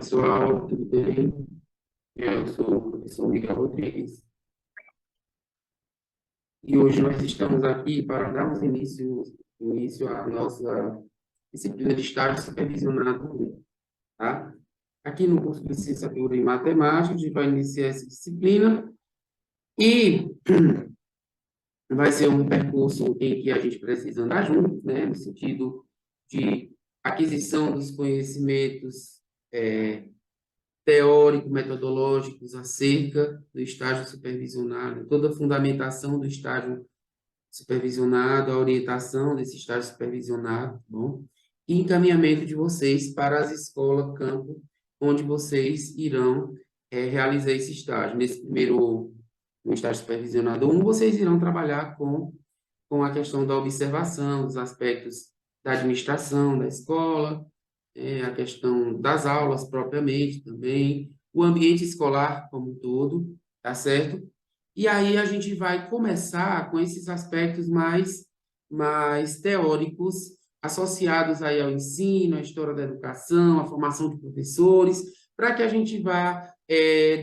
pessoal, tudo bem? Eu sou o professor Miguel Rodrigues e hoje nós estamos aqui para darmos início à nossa disciplina de estágio supervisionado, tá? Aqui no curso de licenciatura em matemática, a gente vai iniciar essa disciplina e vai ser um percurso em que a gente precisa andar junto, né? No sentido de aquisição dos conhecimentos teórico-metodológicos acerca do estágio supervisionado, toda a fundamentação do estágio supervisionado, a orientação desse estágio supervisionado, tá bom? E encaminhamento de vocês para as escolas campo, onde vocês irão realizar esse estágio. Nesse primeiro, no estágio supervisionado 1, vocês irão trabalhar com a questão da observação, dos aspectos da administração da escola, a questão das aulas propriamente também, o ambiente escolar como um todo, tá certo? E aí a gente vai começar com esses aspectos mais teóricos, associados aí ao ensino, à história da educação, à formação de professores, para que a gente vá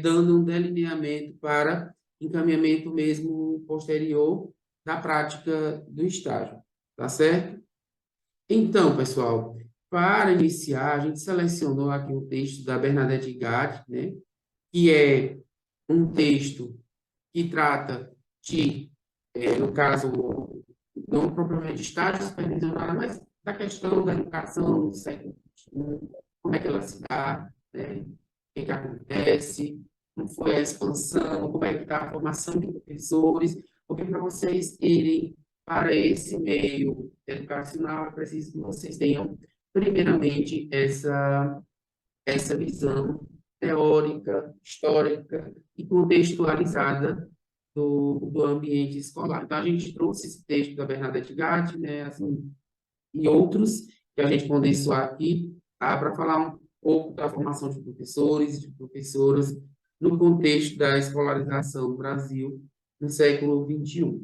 dando um delineamento para encaminhamento mesmo posterior da prática do estágio, tá certo? Então, pessoal, para iniciar, a gente selecionou aqui um texto da Bernadette Gatti, né, que é um texto que trata de, no caso, não propriamente de estágio supervisionado, mas da questão da educação no século XXI, como é que ela se dá, né, o que acontece, como foi a expansão, como é que está a formação de professores, porque para vocês irem para esse meio educacional, é preciso que vocês tenham, primeiramente, essa visão teórica, histórica e contextualizada do ambiente escolar. Então, a gente trouxe esse texto da Bernadette Gatti, né, assim, e outros que a gente condensou aqui, tá, para falar um pouco da formação de professores e de professoras no contexto da escolarização no Brasil no século XXI.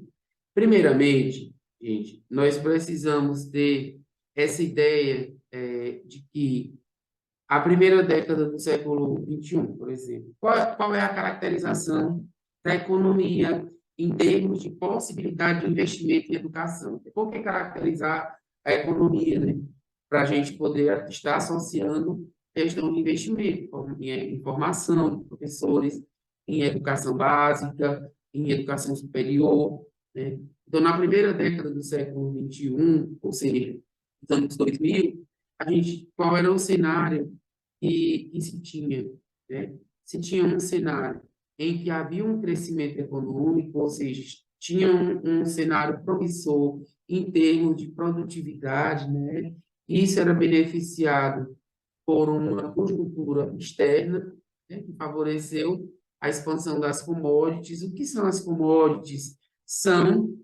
Primeiramente, gente, nós precisamos ter essa ideia de que a primeira década do século XXI, por exemplo, qual é a caracterização da economia em termos de possibilidade de investimento em educação? Por que caracterizar a economia, né? Para a gente poder estar associando questão de investimento em formação de professores, em educação básica, em educação superior, né? Então, na primeira década do século XXI, ou seja, nos anos 2000, qual era o cenário que se tinha, né? Se tinha um cenário em que havia um crescimento econômico, ou seja, tinha um cenário promissor em termos de produtividade, né? Isso era beneficiado por uma conjuntura externa, né, que favoreceu a expansão das commodities. O que são as commodities? São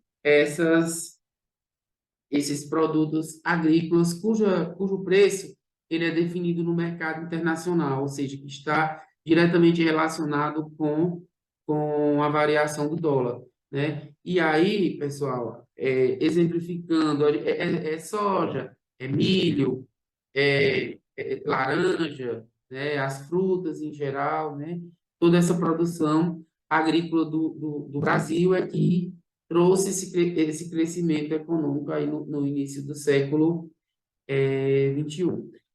esses produtos agrícolas cujo preço ele é definido no mercado internacional, ou seja, que está diretamente relacionado com a variação do dólar, né? E aí, pessoal, exemplificando, é soja, é milho, laranja, né? As frutas em geral, né? Toda essa produção agrícola do Brasil é que trouxe esse crescimento econômico aí no início do século XXI.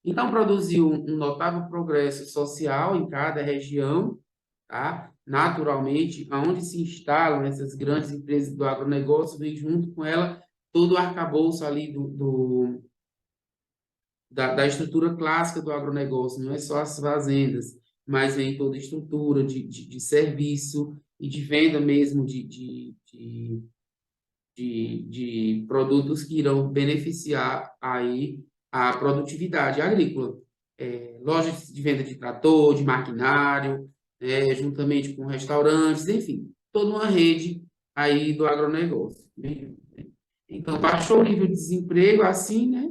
Então, produziu um notável progresso social em cada região, tá? Naturalmente, aonde se instalam essas grandes empresas do agronegócio, vem junto com ela todo o arcabouço ali da estrutura clássica do agronegócio, não é só as fazendas, mas vem toda a estrutura de serviço e de venda mesmo de produtos que irão beneficiar aí a produtividade agrícola. Lojas de venda de trator, de maquinário, juntamente com restaurantes, enfim, toda uma rede aí do agronegócio. Então, baixou o nível de desemprego, assim, né?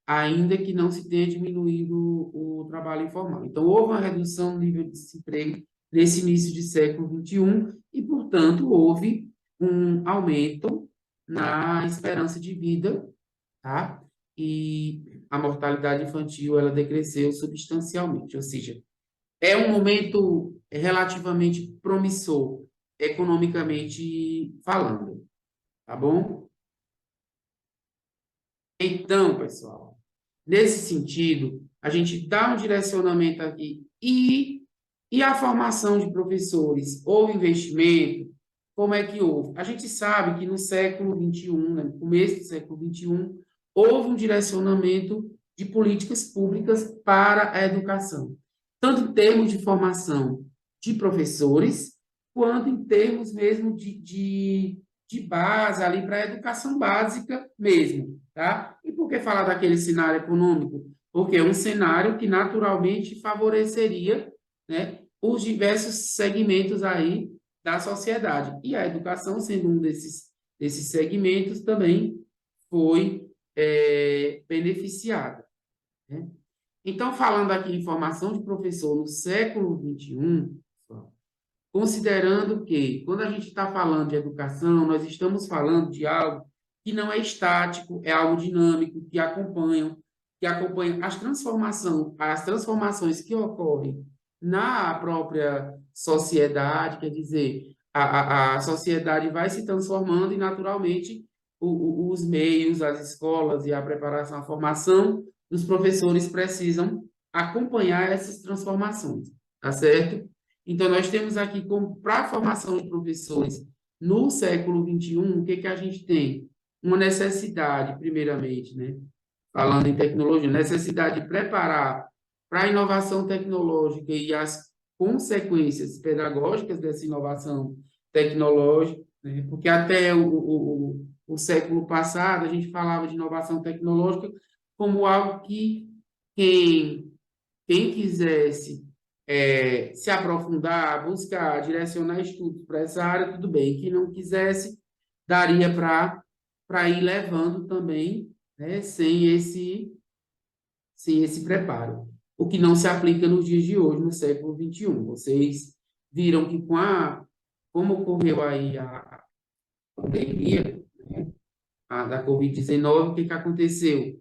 Ainda que não se tenha diminuído o trabalho informal. Então, houve uma redução no nível de desemprego nesse início de século XXI e, portanto, houve um aumento na esperança de vida, tá? e a mortalidade infantil ela decresceu substancialmente, ou seja, é um momento relativamente promissor, economicamente falando, tá bom? Então, pessoal, nesse sentido, a gente dá um direcionamento aqui e a formação de professores, houve investimento, como é que houve? A gente sabe que no século XXI, né, no começo do século XXI, houve um direcionamento de políticas públicas para a educação, tanto em termos de formação de professores, quanto em termos mesmo de base ali para a educação básica mesmo, tá? E por que falar daquele cenário econômico? Porque é um cenário que naturalmente favoreceria, né, os diversos segmentos aí da sociedade. E a educação, sendo um desses segmentos, também foi beneficiada, né? Então, falando aqui em formação de professor no século XXI, considerando que, quando a gente está falando de educação, nós estamos falando de algo que não é estático, é algo dinâmico, que acompanha as transformações que ocorrem na própria sociedade, quer dizer, a sociedade vai se transformando e, naturalmente, os meios, as escolas e a preparação, a formação dos professores precisam acompanhar essas transformações, tá certo? Então, nós temos aqui, para a formação de professores no século XXI, o que que a gente tem? Uma necessidade, primeiramente, né? Falando em tecnologia, necessidade de preparar para a inovação tecnológica e as consequências pedagógicas dessa inovação tecnológica, né? Porque até o século passado a gente falava de inovação tecnológica como algo que quem quisesse se aprofundar, buscar, direcionar estudos para essa área, tudo bem. Quem não quisesse, daria para ir levando também, né, sem esse preparo. O que não se aplica nos dias de hoje, no século XXI. Vocês viram que como ocorreu aí a pandemia, né, da Covid-19, o que aconteceu?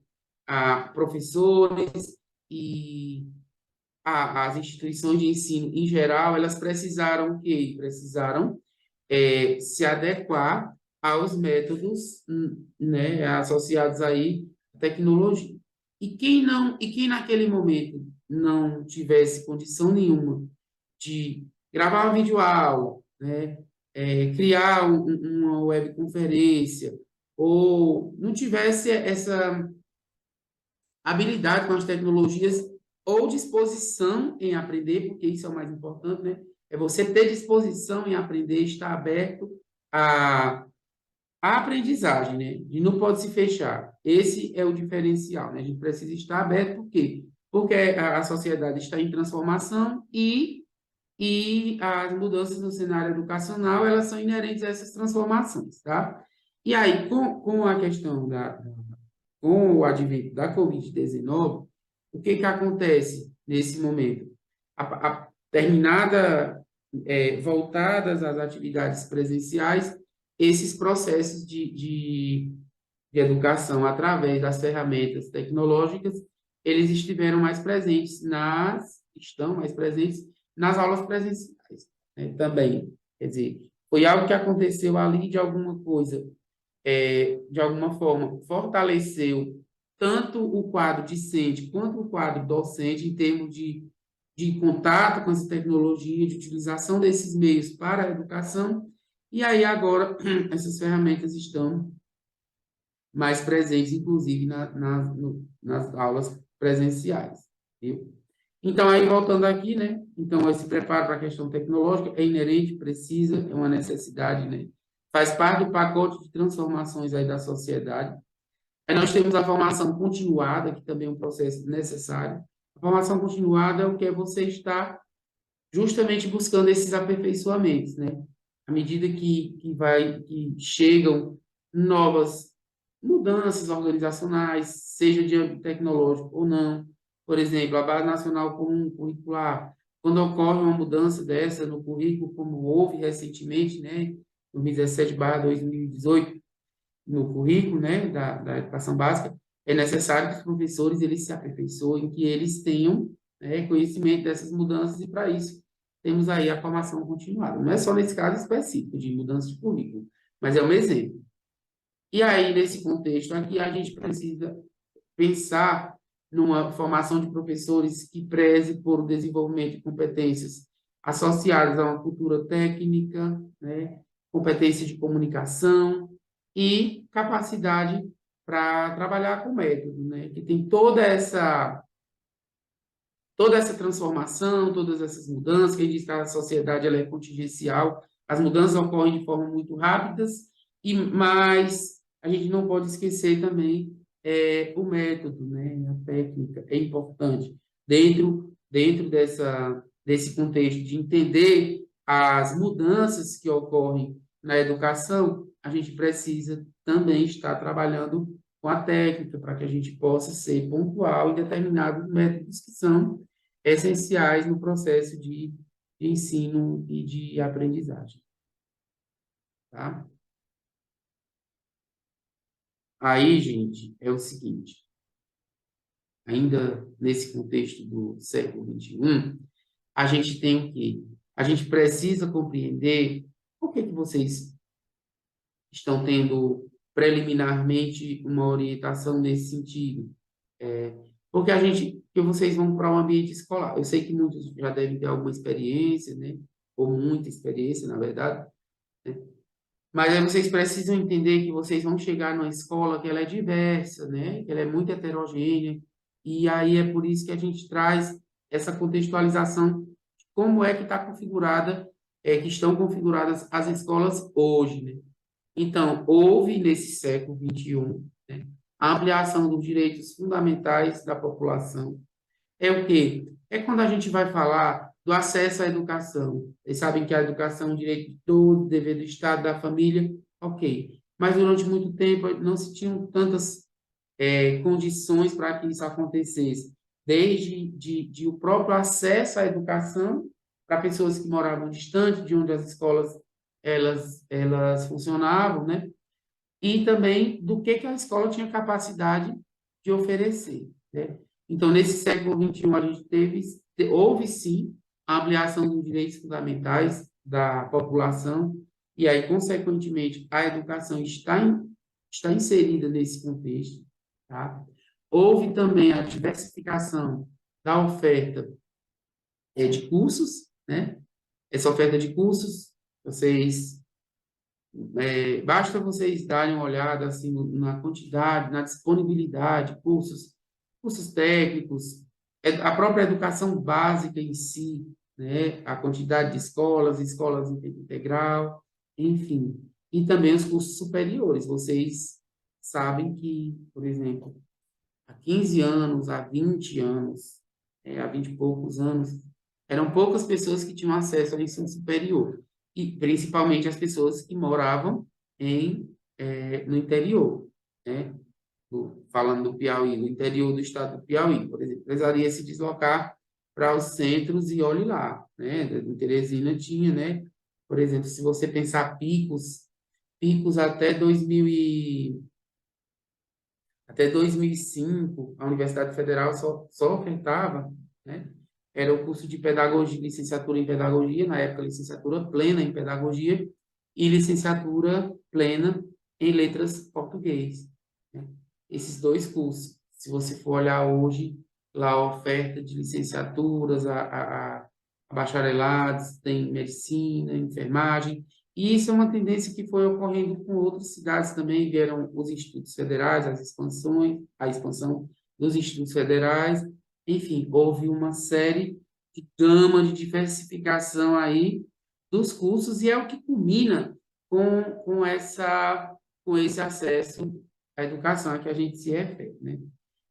Professores e as instituições de ensino em geral, elas precisaram o quê? Precisaram se adequar aos métodos, né, associados aí à tecnologia. E quem naquele momento não tivesse condição nenhuma de gravar uma videoaula, né, criar uma webconferência, ou não tivesse essa habilidade com as tecnologias ou disposição em aprender, porque isso é o mais importante, né? É você ter disposição em aprender, estar aberto à aprendizagem, né? E não pode se fechar. Esse é o diferencial, né? A gente precisa estar aberto, por quê? Porque a sociedade está em transformação e as mudanças no cenário educacional, elas são inerentes a essas transformações, tá? E aí, com a questão com o advento da Covid-19, o que que acontece nesse momento? Terminada, voltadas às atividades presenciais, esses processos de educação através das ferramentas tecnológicas, eles estão mais presentes nas aulas presenciais, né, também. Quer dizer, foi algo que aconteceu ali de alguma coisa de alguma forma, fortaleceu tanto o quadro discente quanto o quadro docente em termos de contato com essa tecnologia, de utilização desses meios para a educação, e aí agora essas ferramentas estão mais presentes, inclusive nas aulas presenciais, viu? Então, aí voltando aqui, né? Então, esse preparo para a questão tecnológica é inerente, precisa, é uma necessidade, né? Faz parte do pacote de transformações aí da sociedade. Aí nós temos a formação continuada, que também é um processo necessário. A formação continuada é o que é você estar justamente buscando esses aperfeiçoamentos, né? À medida que chegam novas mudanças organizacionais, seja de âmbito tecnológico ou não. Por exemplo, a Base Nacional Comum Curricular, quando ocorre uma mudança dessa no currículo, como houve recentemente, né, 2017/2018, no currículo, né, da educação básica, é necessário que os professores eles se aperfeiçoem, que eles tenham, né, conhecimento dessas mudanças, e para isso temos aí a formação continuada. Não é só nesse caso específico de mudança de currículo, mas é um exemplo. E aí, nesse contexto aqui, a gente precisa pensar numa formação de professores que preze por o desenvolvimento de competências associadas a uma cultura técnica, né, competência de comunicação e capacidade para trabalhar com método, né, que tem toda essa transformação, todas essas mudanças, que a gente diz que a sociedade ela é contingencial, as mudanças ocorrem de forma muito rápidas, mas a gente não pode esquecer também o método, né? A técnica é importante. Dentro desse contexto de entender as mudanças que ocorrem na educação, a gente precisa também estar trabalhando com a técnica para que a gente possa ser pontual em determinados métodos que são essenciais no processo de ensino e de aprendizagem, tá? Aí, gente, é o seguinte, ainda nesse contexto do século XXI, a gente tem que, a gente precisa compreender por que vocês estão tendo preliminarmente uma orientação nesse sentido. Porque que vocês vão para um ambiente escolar. Eu sei que muitos já devem ter alguma experiência, né? Ou muita experiência, na verdade. Mas aí vocês precisam entender que vocês vão chegar numa escola que ela é diversa, né? Que ela é muito heterogênea. E aí é por isso que a gente traz essa contextualização de como é que está configurada, que estão configuradas as escolas hoje, né? Então, houve nesse século XXI, né, a ampliação dos direitos fundamentais da população. É o quê? É quando a gente vai falar do acesso à educação. Vocês sabem que a educação é um direito de todos, dever do Estado, da família, ok. Mas durante muito tempo não se tinham tantas condições para que isso acontecesse. Desde o próprio acesso à educação para pessoas que moravam distante de onde as escolas elas funcionavam, né? E também do que a escola tinha capacidade de oferecer, né? Então, nesse século XXI, a gente houve sim a ampliação dos direitos fundamentais da população, e aí, consequentemente, a educação está inserida nesse contexto, tá? Houve também a diversificação da oferta de cursos, né? Essa oferta de cursos, basta vocês darem uma olhada assim, na quantidade, na disponibilidade, cursos técnicos, a própria educação básica em si, né? A quantidade de escolas em tempo integral, enfim. E também os cursos superiores. Vocês sabem que, por exemplo, há 15 anos, há 20 anos, há 20 e poucos anos, eram poucas pessoas que tinham acesso ao ensino superior, e principalmente as pessoas que moravam no interior, né? Falando do Piauí, no interior do estado do Piauí, por exemplo, precisaria se deslocar para os centros e olhe lá, né? Em Teresina tinha, né? Por exemplo, se você pensar picos até 2005, a Universidade Federal só ofertava, né? Era o curso de pedagogia, licenciatura em pedagogia, na época licenciatura plena em pedagogia e licenciatura plena em letras português, né? Esses dois cursos, se você for olhar hoje, lá a oferta de licenciaturas, a bacharelados, tem medicina, enfermagem, e isso é uma tendência que foi ocorrendo com outras cidades também, vieram os institutos federais, a expansão dos institutos federais, enfim, houve uma série de gama de diversificação aí dos cursos, e é o que culmina com esse acesso à educação a que a gente se refere, né?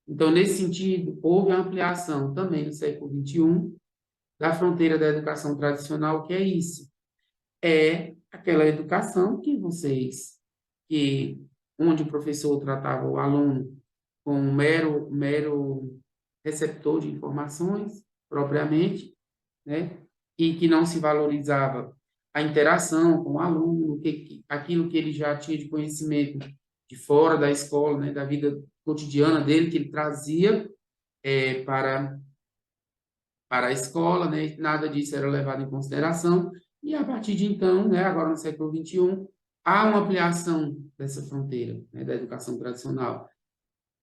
Então, nesse sentido, houve a ampliação também no século XXI da fronteira da educação tradicional, que é isso, é aquela educação onde o professor tratava o aluno como um mero receptor de informações, propriamente, né? E que não se valorizava a interação com o aluno, aquilo que ele já tinha de conhecimento de fora da escola, né, da vida cotidiana dele, que ele trazia para a escola, né? Nada disso era levado em consideração. E a partir de então, né, agora no século XXI, há uma ampliação dessa fronteira, né, da educação tradicional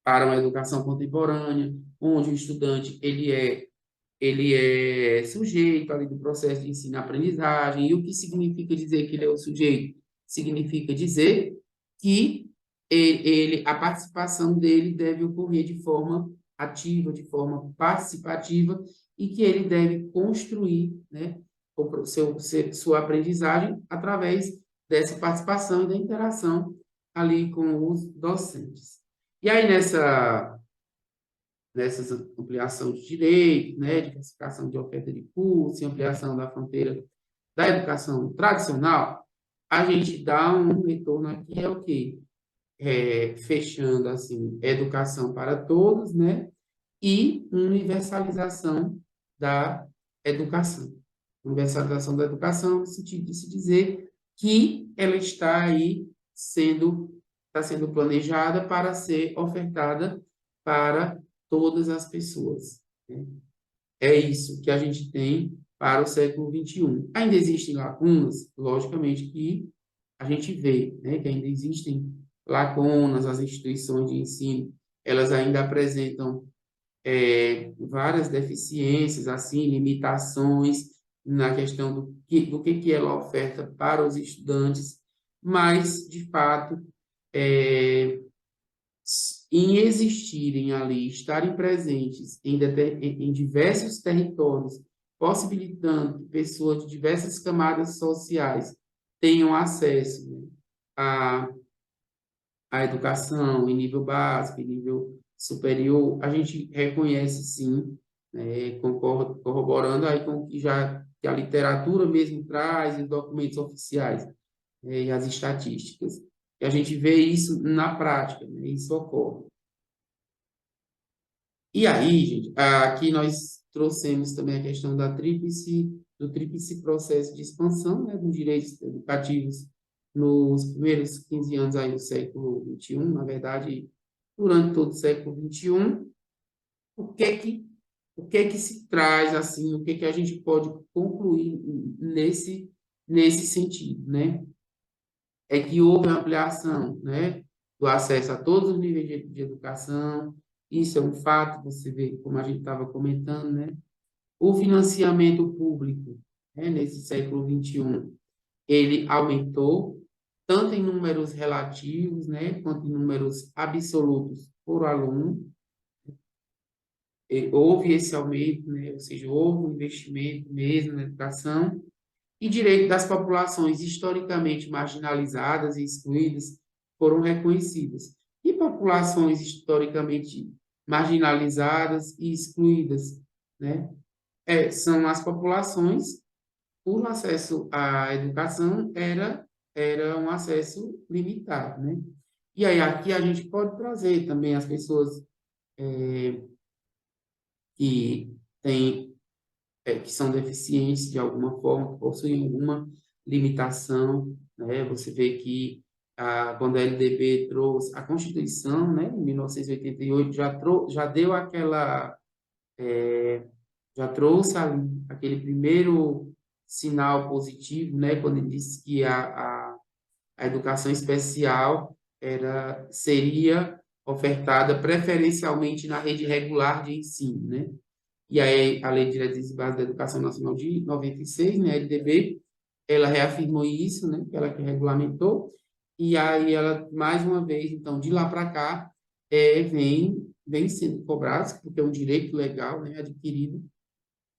para uma educação contemporânea, onde o estudante ele é sujeito ali do processo de ensino-aprendizagem. E o que significa dizer que ele é o sujeito? Significa dizer que a participação dele deve ocorrer de forma ativa, de forma participativa, e que ele deve construir, né, sua aprendizagem através dessa participação e da interação ali com os docentes. E aí, nessas ampliação de direitos, né, diversificação de oferta de curso, ampliação da fronteira da educação tradicional, a gente dá um retorno aqui, é o quê? Fechando, assim, educação para todos, né, e universalização da educação. Universalização da educação no sentido de se dizer que ela está aí está sendo planejada para ser ofertada para todas as pessoas, né? É isso que a gente tem para o século XXI. Ainda existem lacunas? Logicamente que a gente vê, né, que ainda existem lacunas, as instituições de ensino, elas ainda apresentam várias deficiências, assim, limitações na questão do que ela oferta para os estudantes, mas, de fato, em existirem ali, estarem presentes em diversos territórios, possibilitando que pessoas de diversas camadas sociais tenham acesso, né, à educação em nível básico, em nível superior, a gente reconhece sim, né, corroborando aí com o que a literatura mesmo traz, os documentos oficiais, né, e as estatísticas. E a gente vê isso na prática, né, isso ocorre. E aí, gente, aqui nós trouxemos também a questão do tríplice processo de expansão, né, dos direitos educativos nos primeiros 15 anos aí do século XXI, na verdade, durante todo o século XXI. O que que, o que que se traz, assim, o que que a gente pode concluir nesse sentido, né? É que houve uma ampliação, né, do acesso a todos os níveis de educação. Isso é um fato, você vê, como a gente estava comentando, né? O financiamento público, né, nesse século XXI, ele aumentou, tanto em números relativos, né, quanto em números absolutos por aluno. Houve esse aumento, né, ou seja, houve um investimento mesmo na educação, e direitos das populações historicamente marginalizadas e excluídas foram reconhecidos. E populações historicamente marginalizadas e excluídas, né? São as populações, o acesso à educação era um acesso limitado, né? E aí aqui a gente pode trazer também as pessoas que têm que são deficientes de alguma forma, que possuem alguma limitação, né? Você vê que quando a LDB trouxe a Constituição, né, em 1988, já deu já trouxe aquele primeiro sinal positivo, né, quando ele disse que a educação especial seria ofertada preferencialmente na rede regular de ensino, né? E aí, a Lei de Diretrizes e Bases da Educação Nacional de 96, né, a LDB, ela reafirmou isso, né, que ela que regulamentou, e aí ela, mais uma vez, então, de lá para cá, vem sendo cobrado, porque é um direito legal, né, adquirido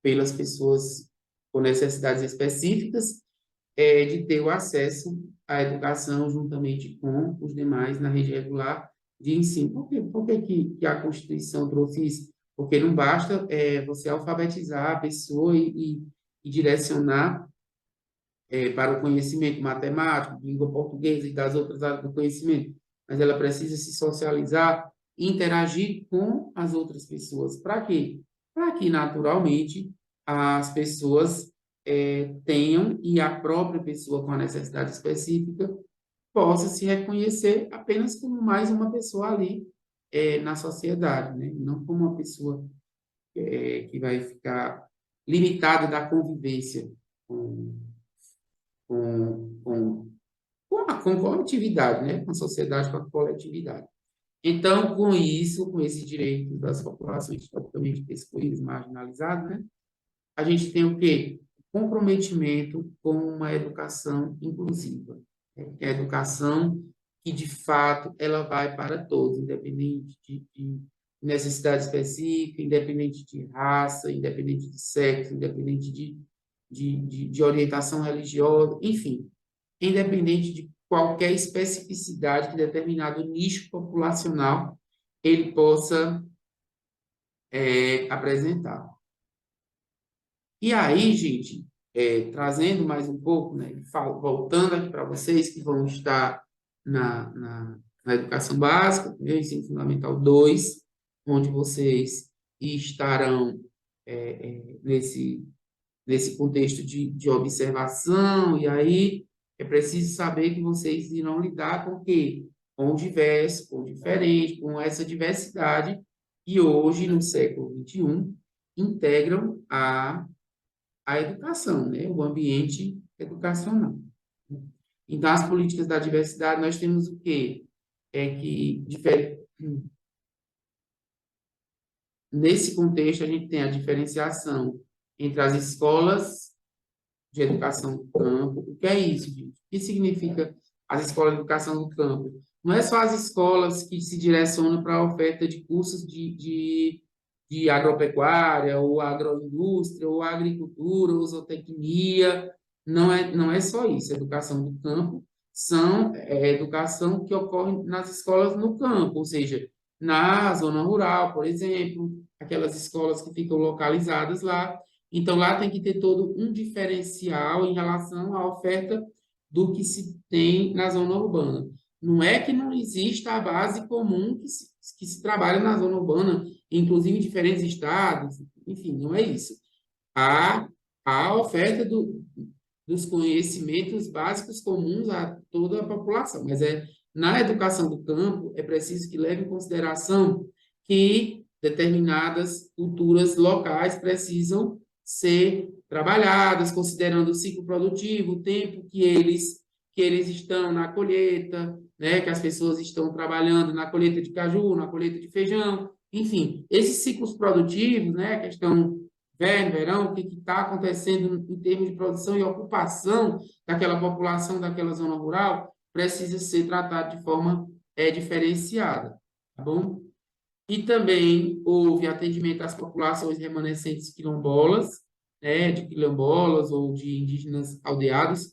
pelas pessoas com necessidades específicas, de ter o acesso à educação juntamente com os demais na rede regular de ensino. Por que que a Constituição trouxe isso? Porque não basta você alfabetizar a pessoa e direcionar para o conhecimento matemático, língua portuguesa e das outras áreas do conhecimento, mas ela precisa se socializar e interagir com as outras pessoas. Para quê? Para que, naturalmente, as pessoas tenham, e a própria pessoa com a necessidade específica possa se reconhecer apenas como mais uma pessoa ali na sociedade, né? Não como uma pessoa que vai ficar limitada da convivência com, com, com coletividade, né? Com a sociedade, com a coletividade. Então, com isso, com esse direito das populações totalmente excluídas, marginalizadas, né? A gente tem o quê? Comprometimento com uma educação inclusiva, né? Que é a educação que, de fato, ela vai para todos, independente de necessidade específica, independente de raça, independente de sexo, independente de orientação religiosa, enfim, independente de qualquer especificidade que determinado nicho populacional ele possa apresentar. E aí, gente, trazendo mais um pouco, né, voltando aqui para vocês que vão estar na educação básica, no ensino fundamental 2, onde vocês estarão nesse contexto de observação, e aí é preciso saber que vocês irão lidar com o quê? Com o diverso, com o diferente, com essa diversidade que hoje, no século XXI, integram a educação, né? O ambiente educacional. Então, as políticas da diversidade, nós temos o quê? Nesse contexto, a gente tem a diferenciação entre as escolas de educação do campo. O que é isso, gente? O que significa as escolas de educação do campo? Não é só as escolas que se direcionam para a oferta de cursos de agropecuária, ou agroindústria, ou agricultura, ou zootecnia. Não é só isso. A educação do campo é educação que ocorre nas escolas no campo, ou seja, na zona rural, por exemplo, aquelas escolas que ficam localizadas lá. Então, lá tem que ter todo um diferencial em relação à oferta do que se tem na zona urbana. Não é que não exista a base comum que se trabalha na zona urbana, inclusive em diferentes estados, enfim, não é isso. Há a oferta dos conhecimentos básicos comuns a toda a população, mas na educação do campo é preciso que leve em consideração que determinadas culturas locais precisam ser trabalhadas, considerando o ciclo produtivo, o tempo que eles estão na colheita, né, que as pessoas estão trabalhando na colheita de caju, na colheita de feijão, enfim, esses ciclos produtivos, né, questão inverno, verão, o que está acontecendo em termos de produção e ocupação daquela população, daquela zona rural, precisa ser tratado de forma diferenciada, tá bom? E também houve atendimento às populações remanescentes quilombolas, né, de quilombolas ou de indígenas aldeados. O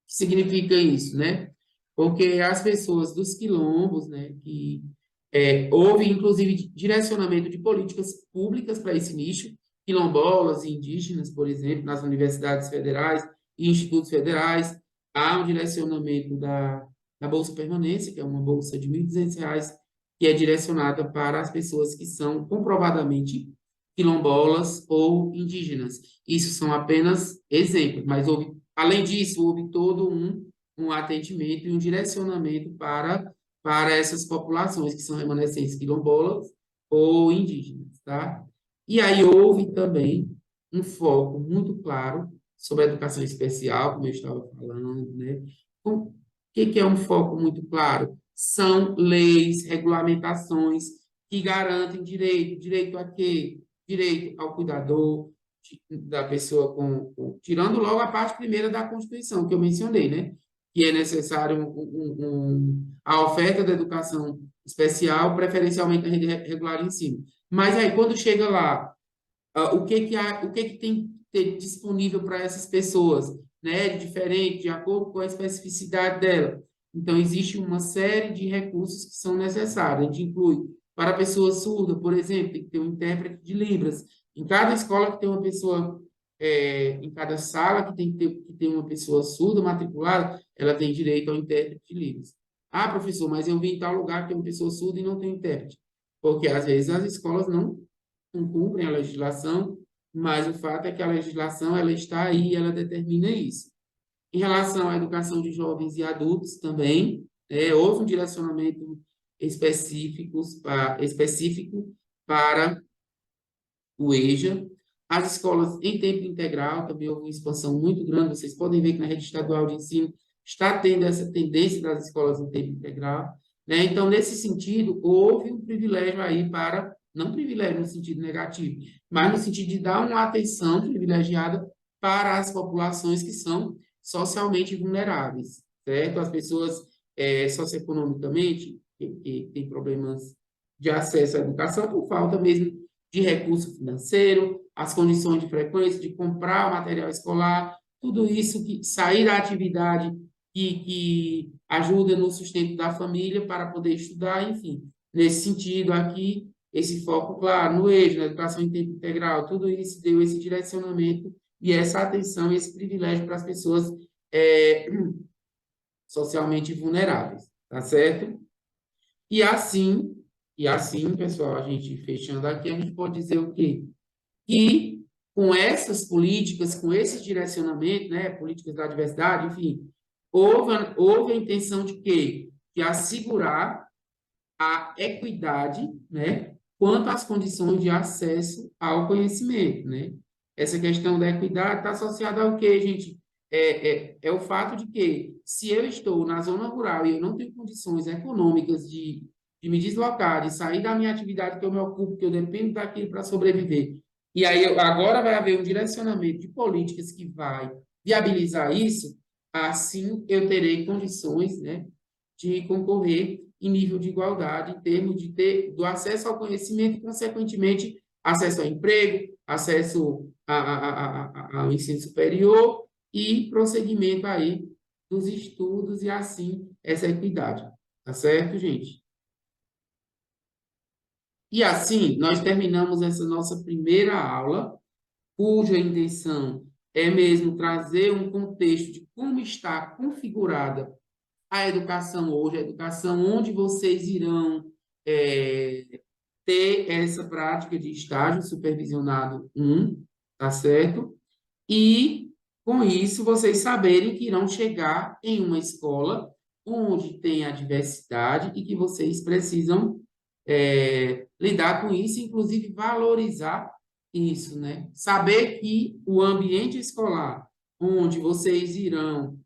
que significa isso, né? Porque as pessoas dos quilombos, né, que houve, inclusive, direcionamento de políticas públicas para esse nicho, quilombolas e indígenas, por exemplo, nas universidades federais e institutos federais, há um direcionamento da Bolsa Permanência, que é uma bolsa de R$ 1.200, que é direcionada para as pessoas que são comprovadamente quilombolas ou indígenas. Isso são apenas exemplos, mas além disso, houve todo um atendimento e um direcionamento para essas populações que são remanescentes quilombolas ou indígenas, tá? E aí houve também um foco muito claro sobre a educação especial, como eu estava falando, né? O que é um foco muito claro? São leis, regulamentações que garantem direito a quê? Direito ao cuidador da pessoa tirando logo a parte primeira da Constituição, que eu mencionei, né? Que é necessário a oferta da educação especial, preferencialmente na rede regular de ensino. Mas aí, quando chega lá, o que tem que ter disponível para essas pessoas, né, diferente, de acordo com a especificidade dela. Então, existe uma série de recursos que são necessários. A gente inclui, para a pessoa surda, por exemplo, tem que ter um intérprete de Libras. Em cada escola que tem uma pessoa, em cada sala que tem uma pessoa surda matriculada, ela tem direito ao intérprete de Libras. Ah, professor, mas eu vim em tal lugar que tem uma pessoa surda e não tem intérprete. Porque, às vezes, as escolas não cumprem a legislação, mas o fato é que a legislação ela está aí e ela determina isso. Em relação à educação de jovens e adultos também, houve um direcionamento específico para o EJA. As escolas em tempo integral também houve uma expansão muito grande. Vocês podem ver que na rede estadual de ensino está tendo essa tendência das escolas em tempo integral, né? Então, nesse sentido, houve um privilégio aí para, não privilégio no sentido negativo, mas no sentido de dar uma atenção privilegiada para as populações que são socialmente vulneráveis, certo? As pessoas socioeconomicamente que têm problemas de acesso à educação por falta mesmo de recurso financeiro, as condições de frequência, de comprar o material escolar, tudo isso que sair da atividade que ajuda no sustento da família para poder estudar, enfim. Nesse sentido, aqui, esse foco, claro, no eixo, na educação em tempo integral, tudo isso deu esse direcionamento e essa atenção, esse privilégio para as pessoas socialmente vulneráveis, tá certo? E assim, pessoal, a gente fechando aqui, a gente pode dizer o quê? Que com essas políticas, com esse direcionamento, né, políticas da diversidade, enfim, houve a intenção de quê? De assegurar a equidade, né, quanto às condições de acesso ao conhecimento, né? Essa questão da equidade está associada ao quê, gente? É o fato de que, se eu estou na zona rural e eu não tenho condições econômicas de me deslocar, de sair da minha atividade que eu me ocupo, que eu dependo daquilo para sobreviver, e aí agora vai haver um direcionamento de políticas que vai viabilizar isso, assim eu terei condições, né, de concorrer em nível de igualdade, em termos de ter do acesso ao conhecimento e, consequentemente, acesso ao emprego, acesso ao ensino superior e prosseguimento aí dos estudos e, assim, essa equidade. Tá certo, gente? E, assim, nós terminamos essa nossa primeira aula, cuja intenção é mesmo trazer um contexto de como está configurada a educação hoje, a educação onde vocês irão ter essa prática de estágio supervisionado 1, tá certo? E, com isso, vocês saberem que irão chegar em uma escola onde tem a diversidade e que vocês precisam lidar com isso, inclusive valorizar isso, né? Saber que o ambiente escolar onde vocês irão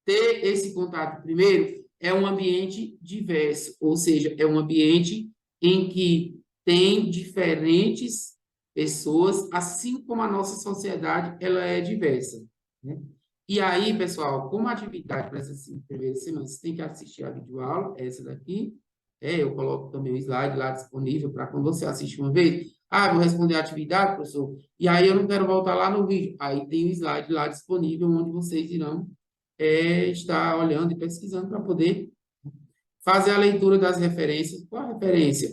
ter esse contato primeiro é um ambiente diverso, ou seja, é um ambiente em que tem diferentes pessoas, assim como a nossa sociedade ela é diversa, né? E aí, pessoal, como atividade para essas 5 primeiras semanas, você tem que assistir a videoaula, essa daqui, eu coloco também o slide lá disponível para quando você assiste uma vez, vou responder a atividade, professor, e aí eu não quero voltar lá no vídeo, aí tem o slide lá disponível onde vocês irão estar olhando e pesquisando para poder fazer a leitura das referências. Qual a referência?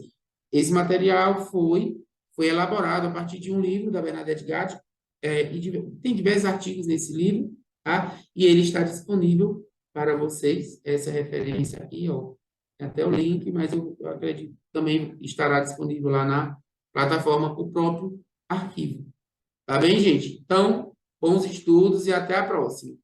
Esse material foi elaborado a partir de um livro da Bernadette Gatti, tem diversos artigos nesse livro, tá? E ele está disponível para vocês, essa referência aqui, ó. Tem até o link, mas eu acredito que também estará disponível lá na plataforma o próprio arquivo. Tá bem, gente? Então, bons estudos e até a próxima.